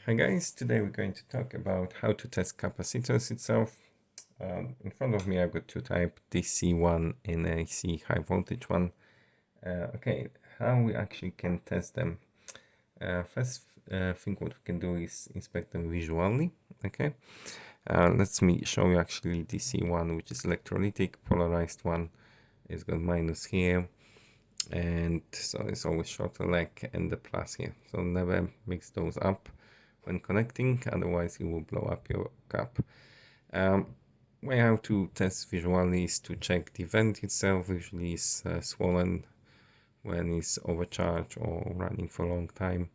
Hi guys, today we're going to talk about how to test capacitors itself. In front of me I've got two types, DC one and AC high voltage one. Okay, how we actually can test them. First thing what we can do is inspect them visually. Okay, let me show you actually DC one, which is electrolytic, polarized one. It's got minus here, and so it's always shorter leg and the plus here. So never mix those up when connecting, otherwise it will blow up your cap. Way how to test visually is to check the vent itself. Usually is swollen when it's overcharged or running for a long time.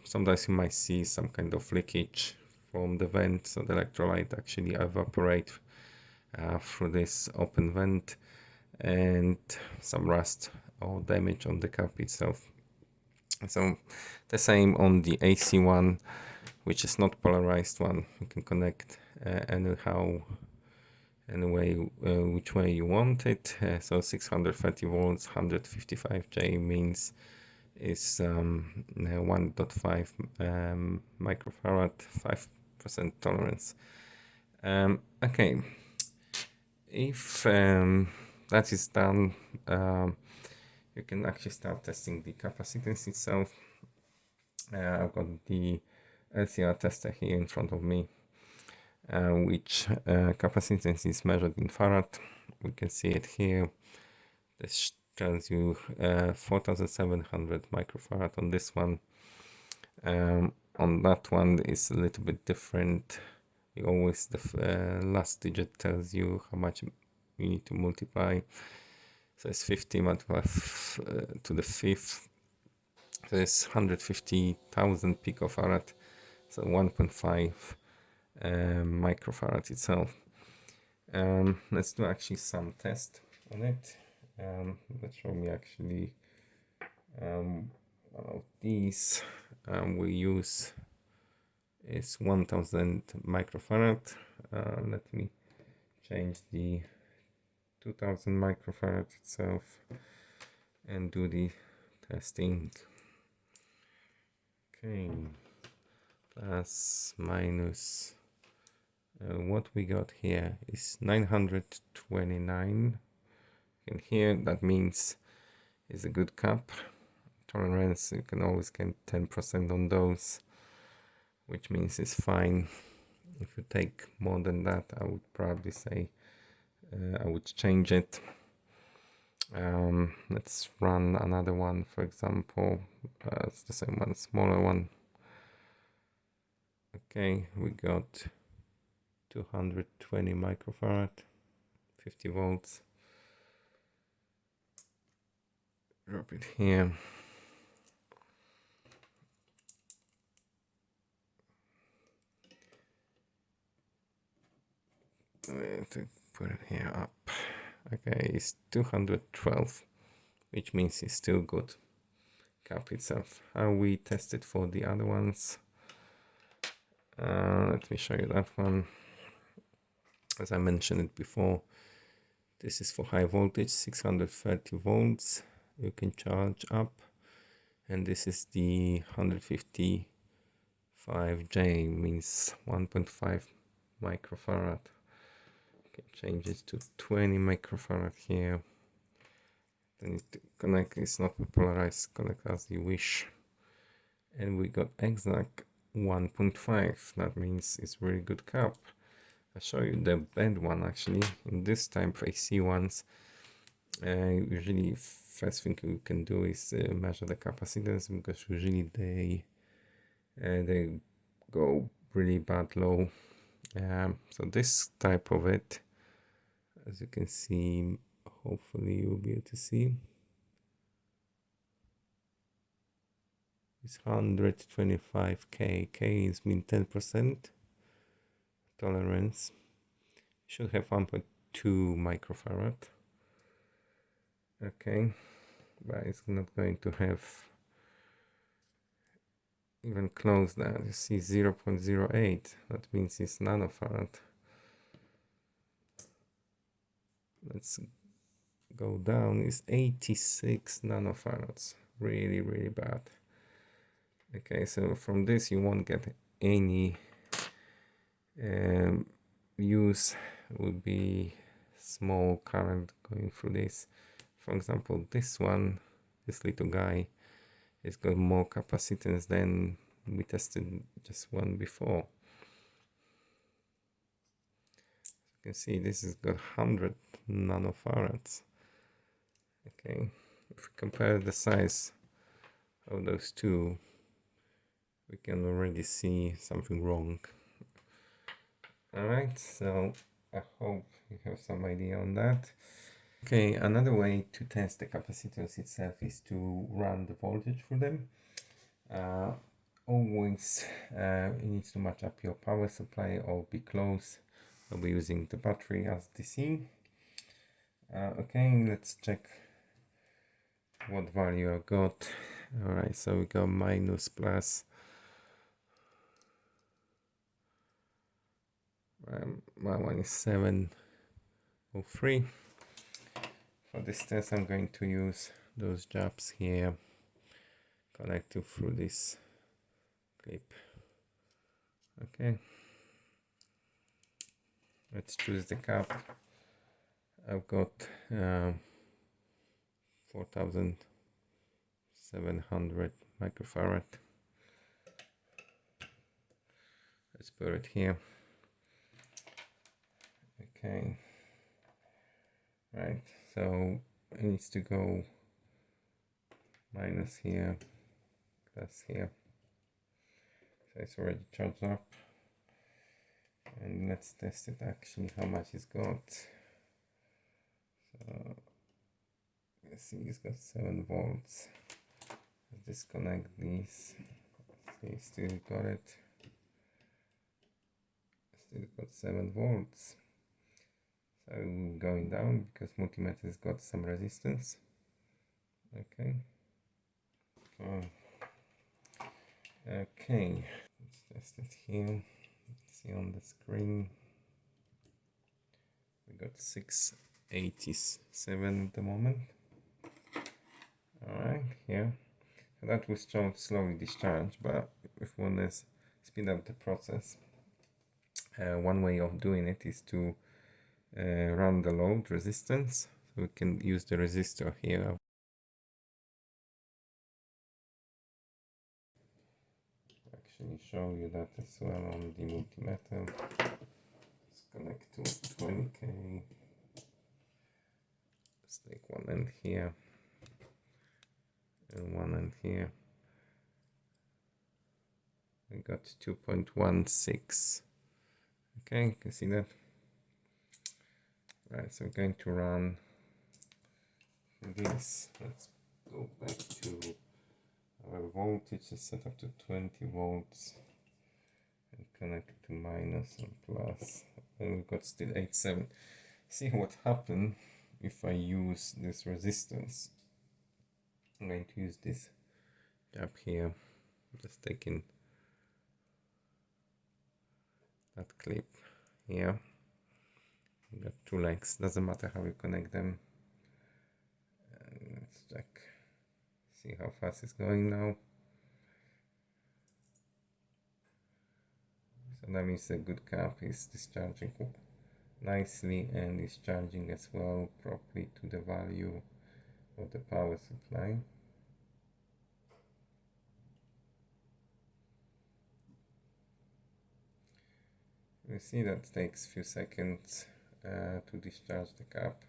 Sometimes you might see some kind of leakage from the vent, so the electrolyte actually evaporate through this open vent, and some rust or damage on the cap itself. So the same on the AC one, which is not polarized one. You can connect anyhow, anyway, which way you want it. So 630 volts, 155J means is 1.5 microfarad, 5% tolerance. Okay, if that is done, you can actually start testing the capacitance itself. I've got the Lcr tester here in front of me, which capacitance is measured in farad. We can see it here. This tells you 4700 microfarad on this one. On that one is a little bit different. Always the last digit tells you how much you need to multiply. So it's 50 multiplied to the fifth. So it's 150,000 picofarad. So 1.5 microfarad itself. Let's do actually some test on it. Let's show me actually one of these we use is 1000 microfarad. Let me change the 2000 microfarad itself and do the testing. Okay, plus minus what we got here is 929, and here that means is a good cap tolerance. You can always get 10% on those, which means it's fine. If you take more than that, I would probably say I would change it. Let's run another one, for example. It's the same one, smaller one. Okay, we got 220 microfarad, 50 volts. Drop it here. To put it here up. Okay, it's 212, which means it's still good cap itself. How we tested for the other ones. Let me show you that one. As I mentioned it before, this is for high voltage, 630 volts. You can charge up, and this is the 155J, means 1.5 microfarad. Okay, change it to 20 microfarad here. Then need to connect. It's not polarized, connect as you wish. And we got exact 1.5. That means it's really good cap. I'll show you the bad one actually. In this type AC ones, usually first thing you can do is measure the capacitance, because usually they go really bad low. So this type of it, as you can see, hopefully you'll be able to see, it's 125K. K is mean 10% tolerance. Should have 1.2 microfarad. Okay, but it's not going to have even close that. You see 0.08. That means it's nanofarad. Let's go down. It's 86 nanofarads. Really, really bad. Okay, so from this you won't get any use. Would be small current going through this. For example, this one, this little guy, has got more capacitance than we tested just one before. You can see this has got 100 nanofarads. Okay, if we compare the size of those two, we can already see something wrong. Alright, so I hope you have some idea on that. Okay, another way to test the capacitors itself is to run the voltage through them. Always you need to match up your power supply or be close. I'll be using the battery as DC. Okay, let's check what value I got. Alright, so we got minus plus. My one is 703. For this test I'm going to use those jabs here connected through this clip. Okay, let's choose the cap. I've got 4700 microfarad. Let's put it here. Okay, right, so it needs to go minus here, plus here. So it's already charged up. And let's test it actually, how much it's got. So let's see, it's got 7 volts. Let's disconnect these. See, still got it. Still got 7 volts. So going down because multimeter's got some resistance. Okay. Okay. Let's test it here. Let's see on the screen. We got 687 at the moment. Alright, here. So that will slowly discharge, but if we want to speed up the process, one way of doing it is to run the load resistance. So we can use the resistor here. Actually show you that as well on the multimeter. Let's connect to 20k. Let's take one end here and one end here. We got 2.16. Okay, you can see that. Right, so I'm going to run this. Let's go back to our voltage is set up to 20 volts and connect to minus and plus, and we've got still 87. See what happened if I use this resistance. I'm going to use this gap here, just taking that clip here. We've got 2 legs, doesn't matter how you connect them. And let's check, see how fast it's going now. So that means a good cap is discharging nicely and is charging as well properly to the value of the power supply. You see that takes a few seconds to discharge the cap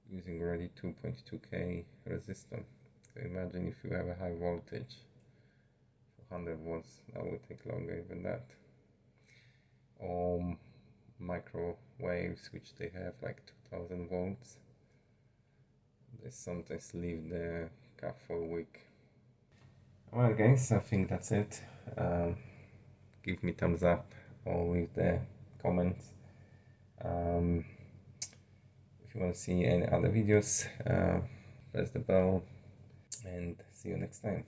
using already 2.2k resistor. So imagine if you have a high voltage, 100 volts, that would take longer even that. Or microwaves, which they have like 2000 volts. They sometimes leave the cap for a week. Well guys, I think that's it. Give me thumbs up or leave the comments. If you want to see any other videos, press the bell and see you next time.